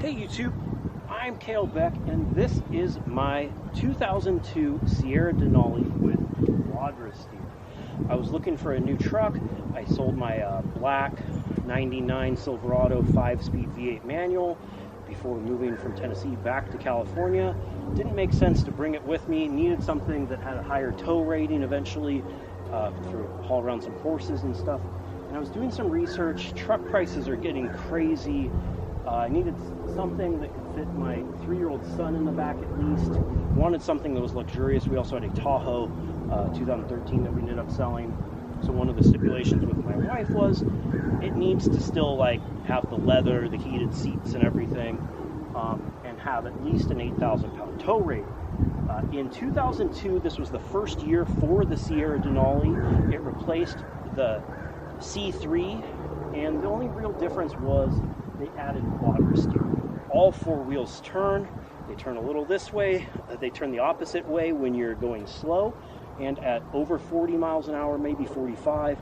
Hey YouTube, I'm Kalle Beck, and this is my 2002 Sierra Denali with Quadrasteer. I was looking for a new truck. I sold my black 99 Silverado 5-speed V8 manual before moving from Tennessee back to California. Didn't make sense to bring it with me. Needed something that had a higher tow rating eventually to haul around some horses and stuff. And I was doing some research. Truck prices are getting crazy. I needed something that could fit my 3-year-old son in the back at least. Wanted something that was luxurious. We also had a Tahoe 2013 that we ended up selling. So one of the stipulations with my wife was it needs to still like have the leather, the heated seats and everything, and have at least an 8,000 pound tow rate. In 2002, this was the first year for the Sierra Denali. It replaced the C3, and the only real difference was they added Quadrasteer. All 4 wheels turn. They turn a little this way. They turn the opposite way when you're going slow. And at over 40 miles an hour, maybe 45,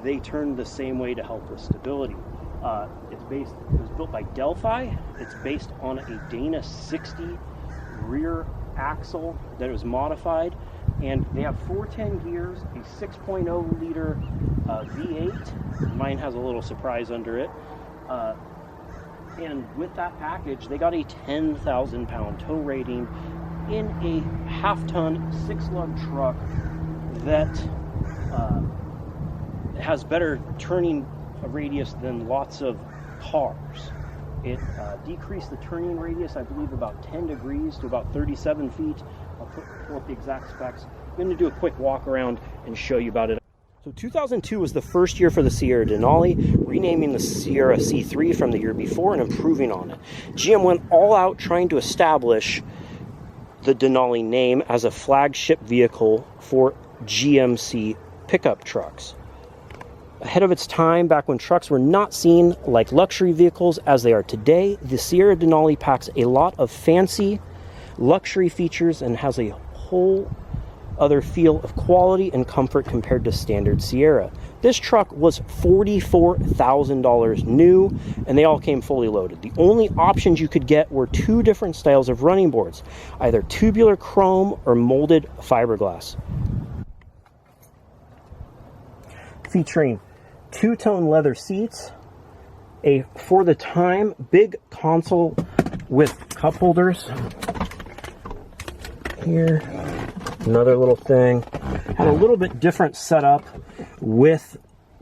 they turn the same way to help with stability. It was built by Delphi. It's based on a Dana 60 rear axle that was modified. And they have 410 gears, a 6.0 liter V8. Mine has a little surprise under it. And with that package, they got a 10,000 pound tow rating in a half-ton 6-lug truck that has better turning radius than lots of cars. It decreased the turning radius, I believe, about 10 degrees to about 37 feet. I'll pull up the exact specs. I'm going to do a quick walk around and show you about it. So 2002 was the first year for the Sierra Denali, renaming the Sierra C3 from the year before and improving on it. GM went all out trying to establish the Denali name as a flagship vehicle for GMC pickup trucks. Ahead of its time, back when trucks were not seen like luxury vehicles as they are today, the Sierra Denali packs a lot of fancy luxury features and has a whole other feel of quality and comfort compared to standard Sierra. This truck was $44,000 new, and they all came fully loaded. The only options you could get were 2 different styles of running boards, either tubular chrome or molded fiberglass. Featuring 2-tone leather seats, a, for the time, big console with cup holders. Here, another little thing. Had a little bit different setup with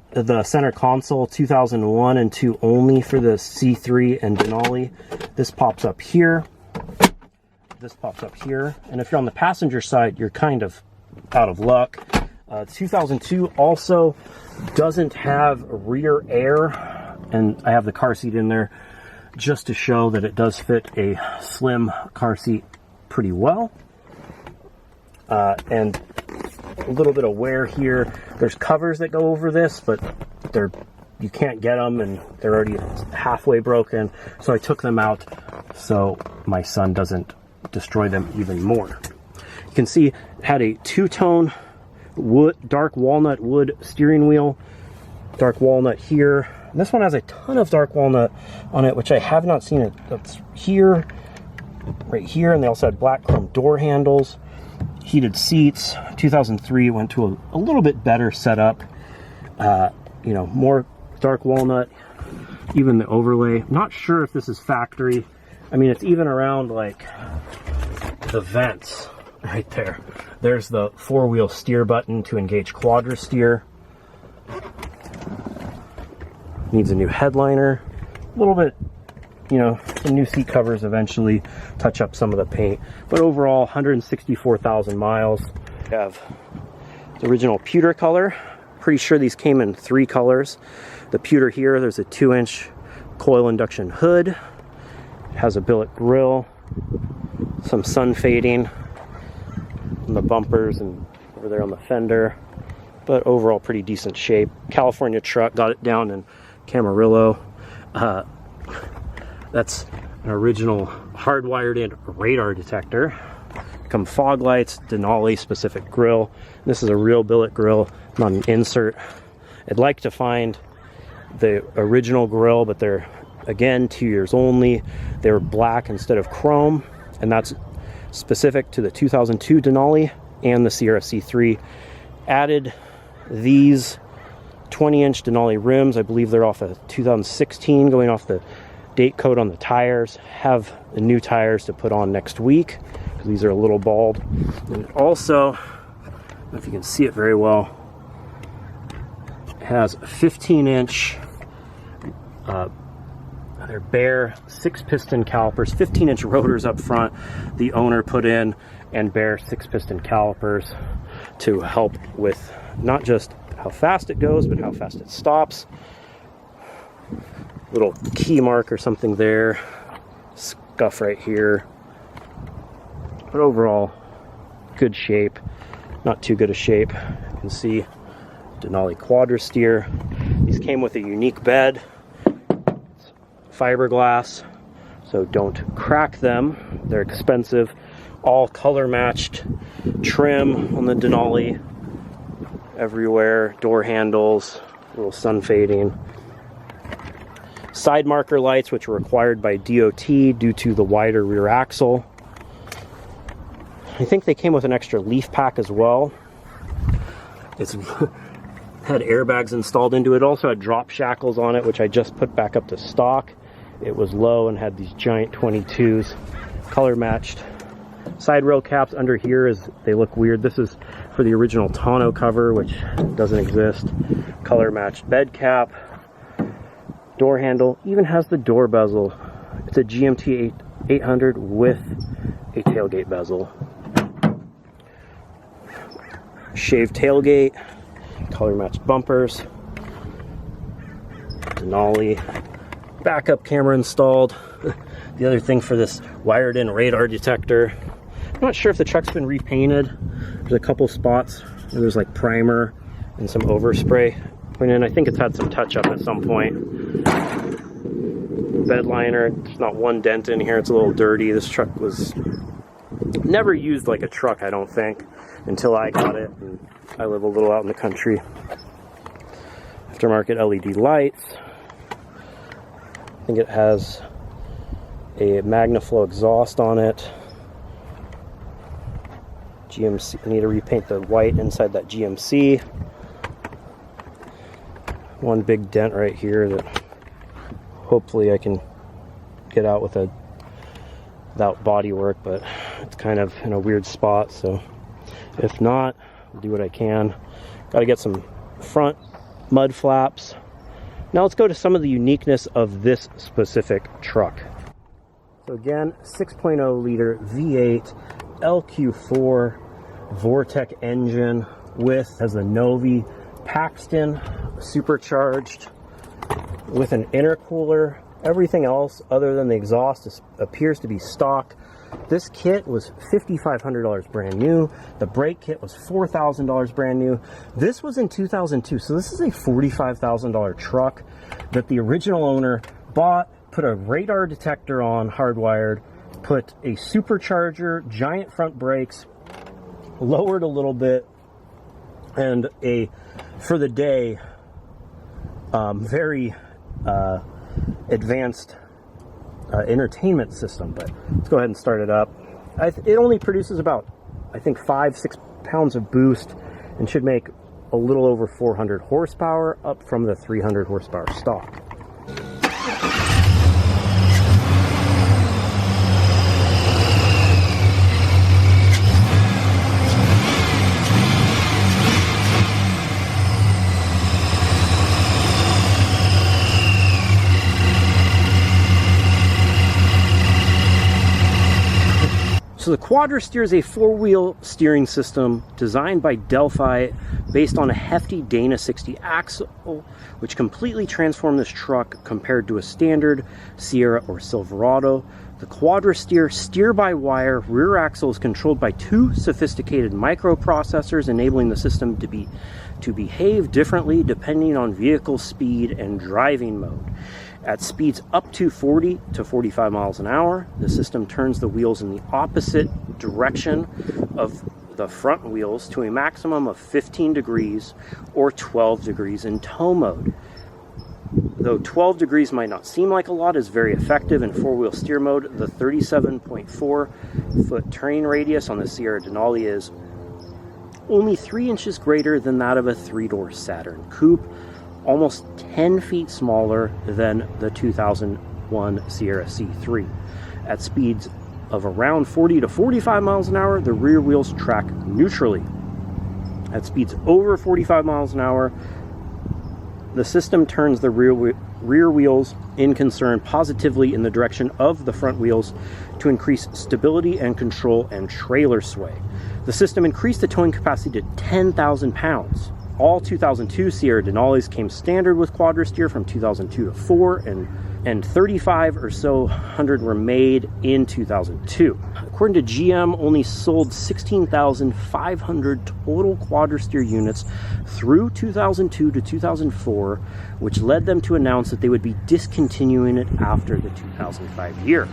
the center console, 2001 and 2 only for the C3 and Denali. This pops up here. This pops up here. And if you're on the passenger side, you're kind of out of luck. 2002 also doesn't have rear air, and I have the car seat in there just to show that it does fit a slim car seat pretty well. And a little bit of wear here. There's covers that go over this, but you can't get them, and they're already halfway broken. So I took them out so my son doesn't destroy them even more. You can see it had a 2-tone wood, dark walnut wood steering wheel. Dark walnut here. And this one has a ton of dark walnut on it, which I have not seen it. That's here, right here, and they also had black chrome door handles. Heated seats. 2003 went to a little bit better setup. You know, more dark walnut. Even the overlay. Not sure if this is factory. I mean, it's even around like the vents right there. There's the 4-wheel steer button to engage Quadrasteer. Needs a new headliner. A little bit, you know, some new seat covers eventually, touch up some of the paint. But overall, 164,000 miles. We have the original pewter color. Pretty sure these came in 3 colors. The pewter here, there's a 2-inch coil induction hood. It has a billet grille, some sun fading on the bumpers and over there on the fender. But overall, pretty decent shape. California truck, got it down in Camarillo. That's an original hardwired in radar detector. Come fog lights, Denali specific grille. This is a real billet grille, not an insert. I'd like to find the original grille, but they're again, 2 years only. They were black instead of chrome, and that's specific to the 2002 Denali and the Sierra C3. Added these 20-inch Denali rims. I believe they're off of 2016, going off the date code on the tires. Have the new tires to put on next week, because these are a little bald. And it also, I don't know if you can see it very well, has a 15-inch they're bare 6-piston calipers, 15-inch rotors up front the owner put in, and bare 6-piston calipers to help with not just how fast it goes, but how fast it stops. Little key mark or something there, scuff right here, but overall good shape, not too good a shape. You can see Denali Quadrasteer. These came with a unique bed, fiberglass, so don't crack them. They're expensive. All color matched trim on the Denali everywhere, door handles, little sun fading. Side marker lights, which are required by DOT due to the wider rear axle. I think they came with an extra leaf pack as well. It's had airbags installed into it. Also had drop shackles on it, which I just put back up to stock. It was low and had these giant 22s, color matched. Side rail caps under here, is they look weird. This is for the original tonneau cover, which doesn't exist. Color matched bed cap. Door handle even has the door bezel. It's a GMT 800 with a tailgate bezel. Shaved tailgate, color matched bumpers. Denali backup camera installed. The other thing for this wired in radar detector. I'm not sure if the truck's been repainted. There's a couple spots where there's like primer and some overspray went in. I think it's had some touch up at some point. Bed liner, there's not one dent in here. It's a little dirty. This truck was never used like a truck, I don't think, until I got it. And I live a little out in the country. Aftermarket LED lights. I think it has a MagnaFlow exhaust on it. GMC, I need to repaint the white inside that GMC. One big dent right here that hopefully I can get out without bodywork, but it's kind of in a weird spot, so if not, I'll do what I can. Got to get some front mud flaps. Now let's go to some of the uniqueness of this specific truck. So again, 6.0 liter V8 LQ4 Vortec engine has the Novi Paxton supercharged with an intercooler. Everything else other than the exhaust appears to be stock. This kit was $5,500 brand new. The brake kit was $4,000 brand new. This was in 2002, so this is a $45,000 truck that the original owner bought, put a radar detector on, hardwired, put a supercharger, giant front brakes, lowered a little bit, and for the day, very advanced entertainment system. But let's go ahead and start it up. It only produces about, I think, 5-6 pounds of boost and should make a little over 400 horsepower, up from the 300 horsepower stock. So the Quadrasteer is a 4-wheel steering system designed by Delphi based on a hefty Dana 60 axle, which completely transformed this truck compared to a standard Sierra or Silverado. The Quadrasteer steer-by-wire rear axle is controlled by 2 sophisticated microprocessors, enabling the system to behave differently depending on vehicle speed and driving mode. At speeds up to 40 to 45 miles an hour, the system turns the wheels in the opposite direction of the front wheels to a maximum of 15 degrees or 12 degrees in tow mode. Though 12 degrees might not seem like a lot, is very effective in four-wheel steer mode. The 37.4-foot turning radius on the Sierra Denali is only 3 inches greater than that of a 3-door Saturn coupe, almost 10 feet smaller than the 2001 Sierra C3. At speeds of around 40 to 45 miles an hour, the rear wheels track neutrally. At speeds over 45 miles an hour, the system turns the rear wheels in concern positively in the direction of the front wheels to increase stability and control and trailer sway. The system increased the towing capacity to 10,000 pounds. All 2002 Sierra Denalis came standard with Quadrasteer from 2002 to 4, and 35 or so hundred were made in 2002. According to GM, only sold 16,500 total Quadrasteer units through 2002 to 2004, which led them to announce that they would be discontinuing it after the 2005 year.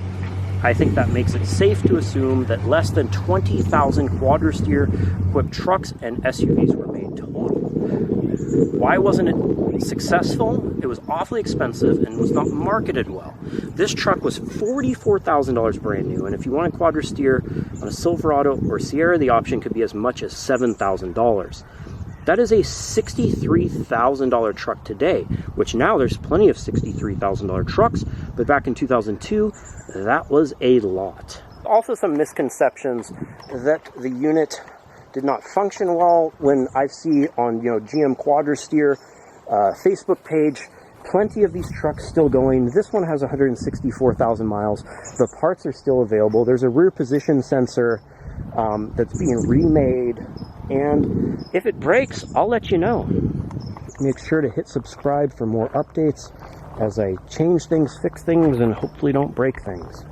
I think that makes it safe to assume that less than 20,000 Quadrasteer equipped trucks and SUVs were made total. Why wasn't it successful? It was awfully expensive and was not marketed well. This truck was $44,000 brand new, and if you want a Quadrasteer on a Silverado or Sierra, the option could be as much as $7,000. That is a $63,000 truck today, which now there's plenty of $63,000 trucks, but back in 2002, that was a lot. Also some misconceptions that the unit did not function well. When I see on GM Quadrasteer Facebook page, plenty of these trucks still going. This one has 164,000 miles. The parts are still available. There's a rear position sensor that's being remade, and if it breaks, I'll let you know. Make sure to hit subscribe for more updates as I change things, fix things, and hopefully don't break things.